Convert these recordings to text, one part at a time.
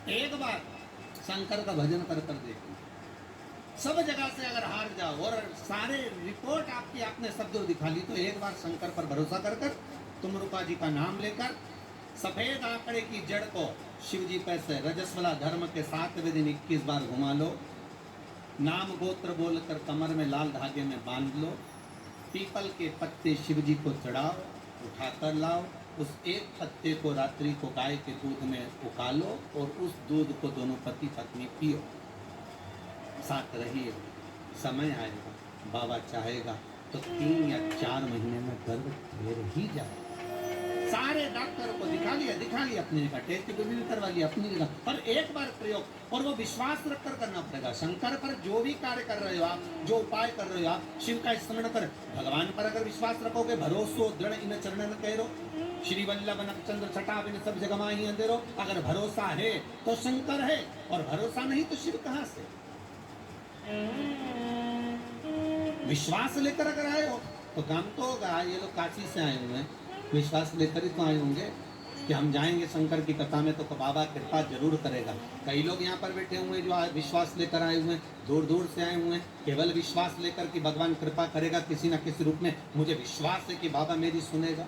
एक बार शंकर का भजन कर कर देखो, सब जगह से अगर हार जाओ और सारे रिपोर्ट आपकी आपने सब जो दिखा ली, तो एक बार शंकर पर भरोसा कर कर तुम रूपा जी का नाम लेकर सफेद आंकड़े की जड़ को शिव जी पर से रजस्वला धर्म के 7वें दिन 21 बार घुमा लो, नाम गोत्र बोलकर कमर में लाल धागे में बांध लो, पीपल के पत्ते शिव जी को चढ़ाओ, उठाकर लाओ, उस एक पत्ते को रात्रि को गाय के दूध में उकालो और उस दूध को दोनों पति पत्नी पियो, साथ रहिए। समय आएगा, बाबा चाहेगा तो 3 या 4 महीने में गर्भ घेर ही जाए। सारे डॉक्टर को दिखा लिया अपनी जगह, टेस्ट भी करवा लिया अपनी जगह, पर एक बार प्रयोग, और वो विश्वास रखकर करना पड़ेगा। शंकर पर जो भी कार्य कर रहे हो आप, जो उपाय कर रहे हो आप, शिव का स्मरण कर, भगवान पर अगर विश्वास रखोगे, भरोसो दृढ़ इन चरणन कहो, श्री वल्लभ नक्षत्र छटा बिन सब जगह माही अंधेरो। अगर भरोसा है तो शंकर है, और भरोसा नहीं तो शिव कहां से। विश्वास लेकर अगर आए हो तो काम तो होगा। ये लोग काशी से आए हुए हैं, विश्वास लेकर ही तो आए होंगे कि हम जाएंगे शंकर की कथा में तो बाबा कृपा जरूर करेगा। कई लोग यहाँ पर बैठे हुए जो विश्वास लेकर आए हुए हैं, दूर दूर से आए हुए हैं, केवल विश्वास लेकर कि भगवान कृपा करेगा किसी न किसी रूप में, मुझे विश्वास है कि बाबा मेरी सुनेगा।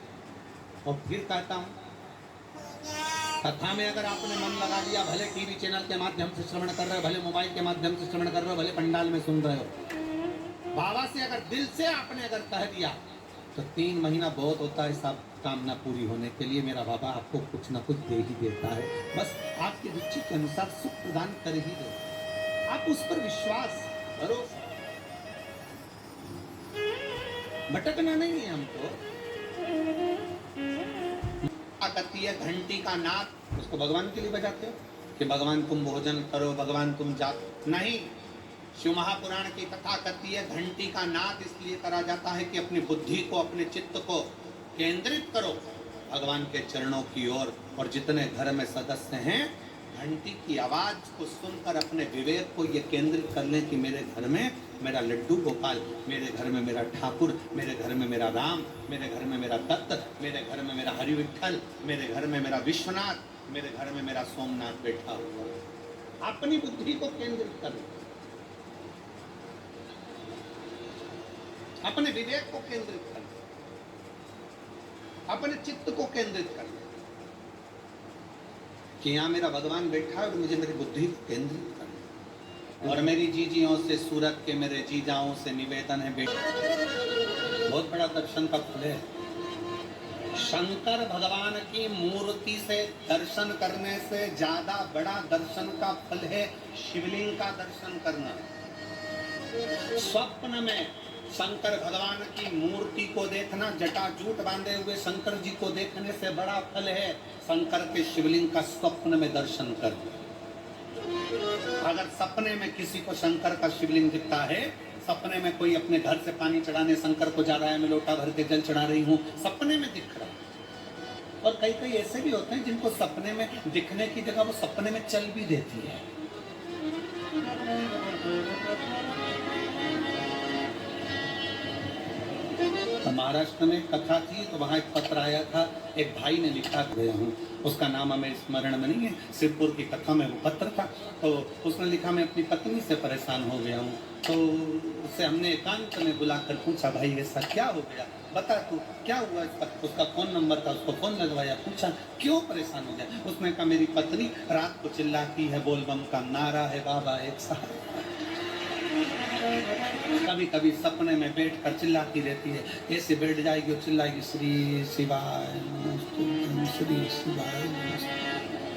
और फिर कहता हूँ, कथा में अगर आपने मन लगा दिया, भले टीवी चैनल के माध्यम से श्रवण कर रहे हो, भले मोबाइल के माध्यम से श्रवण कर रहे हो, भले पंडाल में सुन रहे हो, बाबा से अगर दिल से आपने अगर कह दिया तो 3 महीना बहुत होता है सब कामना पूरी होने के लिए। मेरा बाबा आपको कुछ ना कुछ दे ही देता है, बस आपकी रुचि के अनुसार सुख प्रदान कर ही देता। आप उस पर विश्वास भरोसा, भटकना नहीं है हमको। कहती है घंटी का नाद, उसको भगवान के लिए बजाते हो कि भगवान तुम भोजन करो, भगवान तुम जा, नहीं। शिव महापुराण की कथा कहती है घंटी का नाद इसलिए करा जाता है कि अपनी बुद्धि को, अपने चित्त को केंद्रित करो भगवान के चरणों की ओर। और जितने घर में सदस्य हैं, घंटी की आवाज को सुनकर अपने विवेक को ये केंद्रित कर लें कि मेरे घर में मेरा लड्डू गोपाल, मेरे घर में मेरा ठाकुर, मेरे घर में मेरा राम, मेरे घर में मेरा दत्त, मेरे घर में मेरा हरि विठल, मेरे घर में मेरा विश्वनाथ, मेरे घर में मेरा सोमनाथ बैठा हुआ। अपनी बुद्धि को केंद्रित कर, अपने विवेक को केंद्रित कर, अपने चित्त को केंद्रित कर कि यहाँ मेरा भगवान बैठा है और मुझे मेरी बुद्धि को केंद्रित करना। और मेरी जीजियों से, सूरत के मेरे जीजाओं से निवेदन है बेटा, बहुत बड़ा दर्शन का फल है। शंकर भगवान की मूर्ति से दर्शन करने से ज्यादा बड़ा दर्शन का फल है शिवलिंग का दर्शन करना। स्वप्न में शंकर भगवान की मूर्ति को देखना, जटाजूट बांधे हुए शंकर जी को देखने से बड़ा फल है शंकर के शिवलिंग का स्वप्न में दर्शन करना। अगर सपने में किसी को शंकर का शिवलिंग दिखता है, सपने में कोई अपने घर से पानी चढ़ाने शंकर को जा रहा है, मैं लोटा भर के जल चढ़ा रही हूँ, सपने में दिख रहा है। और कई कई ऐसे भी होते हैं जिनको सपने में दिखने की जगह वो सपने में चल भी देती है। महाराष्ट्र में कथा थी तो वहाँ एक पत्र आया था, एक भाई ने लिखा गया हूँ, उसका नाम हमें स्मरण में नहीं है, सिरपुर की कथा में वो पत्र था। तो उसने लिखा मैं अपनी पत्नी से परेशान हो गया हूँ। तो उससे हमने एकांत में बुलाकर पूछा, भाई ऐसा क्या हो गया, बता तू क्या हुआ। उसका फोन नंबर था, उसको फोन लगवाया, पूछा क्यों परेशान हो गया। उसने कहा मेरी पत्नी रात को चिल्लाती है, बोलबम का नारा है बाबा एक साथ, कभी कभी सपने में बैठ कर चिल्लाती रहती है, ऐसे बैठ जाएगी और चिल्लाएगी श्री शिवाय नमस्तुभ्यं, श्री शिवाय नमस्तुभ्यं।